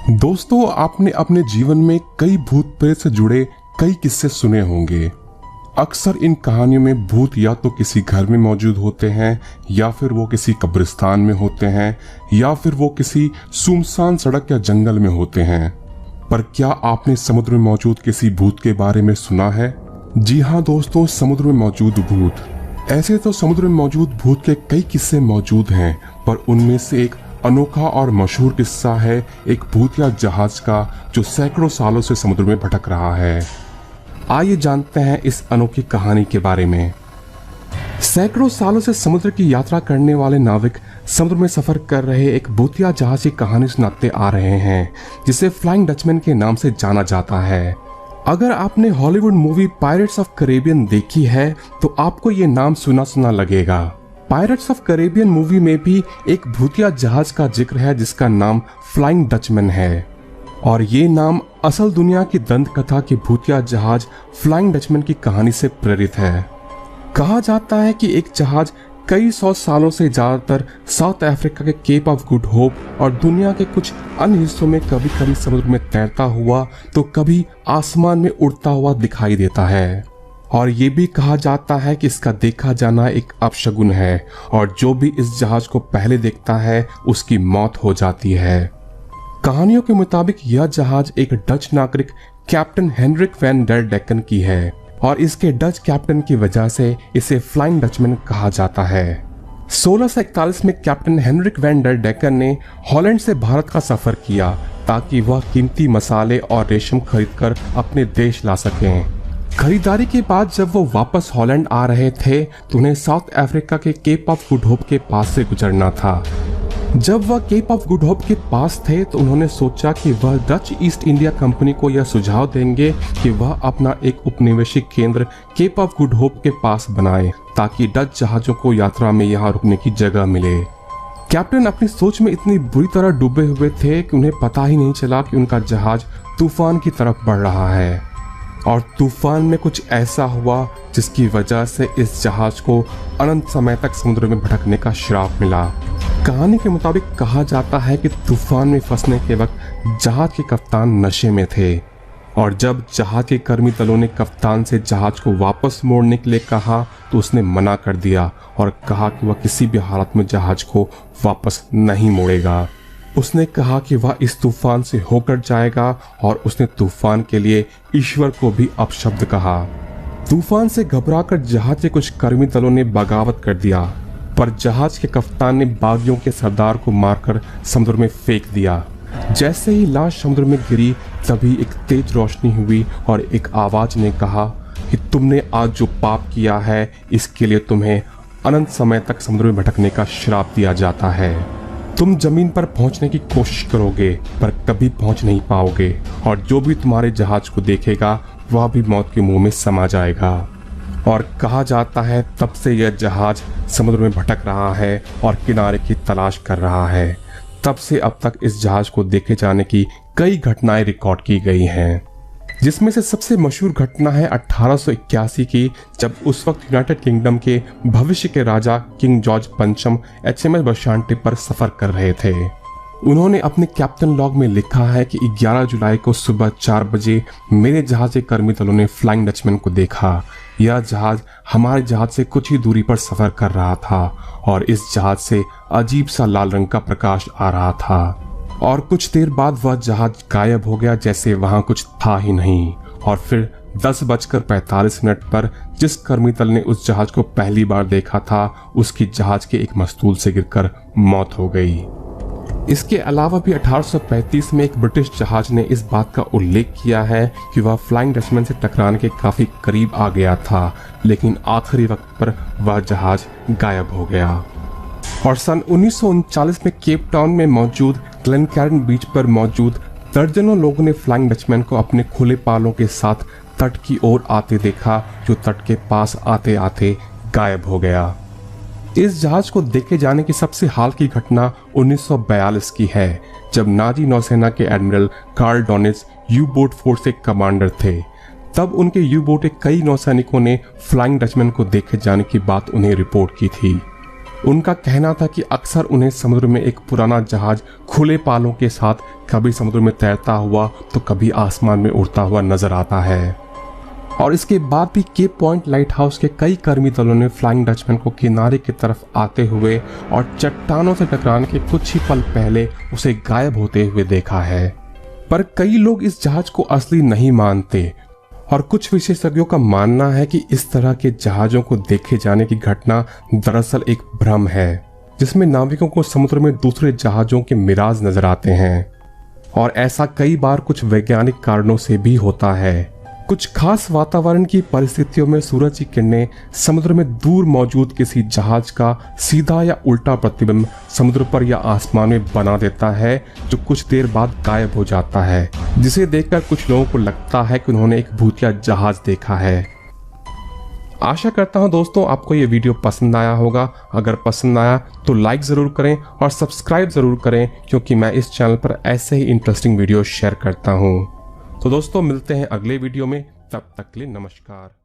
दोस्तों, आपने अपने जीवन में कई भूत प्रेत से जुड़े कई किस्से सुने होंगे। अक्सर इन कहानियों में भूत या तो किसी घर में मौजूद होते हैं, या फिर वो किसी कब्रिस्तान में होते हैं, या फिर वो किसी सुनसान सड़क या जंगल में होते हैं। पर क्या आपने समुद्र में मौजूद किसी भूत के बारे में सुना है? जी हाँ दोस्तों, समुद्र में मौजूद भूत। ऐसे तो समुद्र में मौजूद भूत के कई किस्से मौजूद हैं, पर उनमें से एक अनोखा और मशहूर किस्सा है एक भूतिया जहाज का जो सैकड़ों सालों से समुद्र में भटक रहा है। आइए जानते हैं इस अनोखी कहानी के बारे में। सैकड़ों सालों से समुद्र की यात्रा करने वाले नाविक समुद्र में सफर कर रहे एक भूतिया जहाज की कहानी सुनाते आ रहे हैं, जिसे फ्लाइंग डचमैन के नाम से जाना जाता है। अगर आपने Hollywood movie pirates of Caribbean देखी है तो आपको ये नाम सुना सुना लगेगा। पायरेट्स ऑफ कैरिबियन मूवी में भी एक भूतिया जहाज का जिक्र है जिसका नाम फ्लाइंग डचमैन है, और ये नाम असल दुनिया की दंत कथा की भूतिया जहाज फ्लाइंग डचमैन की कहानी से प्रेरित है। कहा जाता है कि एक जहाज कई सौ सालों से ज्यादातर साउथ अफ्रीका के केप ऑफ गुड होप और दुनिया के कुछ अन्य हिस्सों में कभी कभी समुद्र में तैरता हुआ तो कभी आसमान में उड़ता हुआ दिखाई देता है, और ये भी कहा जाता है कि इसका देखा जाना एक अपशगुन है, और जो भी इस जहाज को पहले देखता है उसकी मौत हो जाती है। कहानियों के मुताबिक यह जहाज एक डच नागरिक captain Heinrich van der Deccan की है, और इसके डच कैप्टन की वजह से इसे फ्लाइंग डचमैन कहा जाता है। 1641 में captain Heinrich van der Deccan ने हॉलैंड से भारत का सफर किया ताकि वह कीमती मसाले और रेशम खरीदकर अपने देश ला सकें। खरीदारी के बाद जब वो वापस हॉलैंड आ रहे थे तो उन्हें साउथ अफ्रीका के केप ऑफ गुड होप के पास से गुजरना था। जब वह केप ऑफ गुड होप के पास थे तो उन्होंने सोचा कि वह डच ईस्ट इंडिया कंपनी को यह सुझाव देंगे कि वह अपना एक उपनिवेशिक केंद्र केप ऑफ गुड होप के पास बनाए ताकि डच जहाजों को यात्रा में यहाँ रुकने की जगह मिले। कैप्टन अपनी सोच में इतनी बुरी तरह डूबे हुए थे कि उन्हें पता ही नहीं चला कि उनका जहाज तूफान की तरफ बढ़ रहा है, और तूफान में कुछ ऐसा हुआ जिसकी वजह से इस जहाज को अनंत समय तक समुद्र में भटकने का श्राप मिला। कहानी के मुताबिक कहा जाता है कि तूफान में फंसने के वक्त जहाज के कप्तान नशे में थे, और जब जहाज के कर्मी दलों ने कप्तान से जहाज को वापस मोड़ने के लिए कहा तो उसने मना कर दिया और कहा कि वह किसी भी हालत में जहाज को वापस नहीं मोड़ेगा। उसने कहा कि वह इस तूफान से होकर जाएगा, और उसने तूफान के लिए ईश्वर को भी अपशब्द कहा। तूफान से घबराकर जहाज के कुछ कर्मी दलों ने बगावत कर दिया, पर जहाज के कप्तान ने बागियों के सरदार को मारकर समुद्र में फेंक दिया। जैसे ही लाश समुद्र में गिरी तभी एक तेज रोशनी हुई और एक आवाज ने कहा कि तुमने आज जो पाप किया है इसके लिए तुम्हें अनंत समय तक समुद्र में भटकने का श्राप दिया जाता है। तुम जमीन पर पहुंचने की कोशिश करोगे पर कभी पहुंच नहीं पाओगे, और जो भी तुम्हारे जहाज को देखेगा वह भी मौत के मुंह में समा जाएगा। और कहा जाता है तब से यह जहाज समुद्र में भटक रहा है और किनारे की तलाश कर रहा है। तब से अब तक इस जहाज को देखे जाने की कई घटनाएं रिकॉर्ड की गई हैं, जिसमें से सबसे मशहूर घटना है 1881 की, जब उस वक्त यूनाइटेड किंगडम के भविष्य के राजा किंग जॉर्ज पंचम HMS बशांटे पर सफर कर रहे थे। उन्होंने अपने कैप्टन लॉग में लिखा है कि 11 जुलाई को सुबह 4 बजे मेरे जहाज के कर्मी दलों ने फ्लाइंग डचमैन को देखा। यह जहाज हमारे जहाज से कुछ ही दूरी पर सफर कर रहा था, और इस जहाज से अजीब सा लाल रंग का प्रकाश आ रहा था, और कुछ देर बाद वह जहाज गायब हो गया जैसे वहां कुछ था ही नहीं। और फिर 10:45 पर जिस कर्मी दल ने उस जहाज को पहली बार देखा था उसकी जहाज के एक मस्तूल से गिरकर मौत हो गई। इसके अलावा भी 1835 में एक ब्रिटिश जहाज ने इस बात का उल्लेख किया है कि वह फ्लाइंग डचमैन से टकराने के काफी करीब आ गया था, लेकिन आखिरी वक्त पर वह जहाज गायब हो गया। और सन 1939 में केप टाउन में मौजूद ग्लेनकैर्न बीच पर मौजूद दर्जनों लोगों ने फ्लाइंग डचमैन को अपने खुले पालों के साथ तट की ओर आते देखा, जो तट के पास आते आते गायब हो गया। इस जहाज को देखे जाने की सबसे हाल की घटना 1942 की है, जब नाजी नौसेना के admiral Karl Dönitz U boat force के कमांडर थे। तब उनके यू बोट के कई नौसैनिकों ने फ्लाइंग डचमैन को देखे जाने की बात उन्हें रिपोर्ट की थी। उनका कहना था कि अक्सर उन्हें समुद्र में एक पुराना जहाज खुले पालों के साथ कभी समुद्र में तैरता हुआ तो कभी आसमान में उड़ता हुआ नजर आता है। और इसके बाद भी केप पॉइंट लाइट हाउस के कई कर्मी दलों ने फ्लाइंग डचमैन को किनारे की तरफ आते हुए और चट्टानों से टकराने के कुछ ही पल पहले उसे गायब होते हुए देखा है। पर कई लोग इस जहाज को असली नहीं मानते और कुछ विशेषज्ञों का मानना है कि इस तरह के जहाजों को देखे जाने की घटना दरअसल एक भ्रम है, जिसमें नाविकों को समुद्र में दूसरे जहाजों के मिराज नजर आते हैं। और ऐसा कई बार कुछ वैज्ञानिक कारणों से भी होता है। कुछ खास वातावरण की परिस्थितियों में सूरज की किरणें समुद्र में दूर मौजूद किसी जहाज का सीधा या उल्टा प्रतिबिंब समुद्र पर या आसमान में बना देता है, जो कुछ देर बाद गायब हो जाता है, जिसे देखकर कुछ लोगों को लगता है कि उन्होंने एक भूतिया जहाज देखा है। आशा करता हूं दोस्तों आपको ये वीडियो पसंद आया होगा। अगर पसंद आया तो लाइक ज़रूर करें और सब्सक्राइब ज़रूर करें, क्योंकि मैं इस चैनल पर ऐसे ही इंटरेस्टिंग वीडियो शेयर करता हूं। तो दोस्तों मिलते हैं अगले वीडियो में, तब तक के लिए नमस्कार।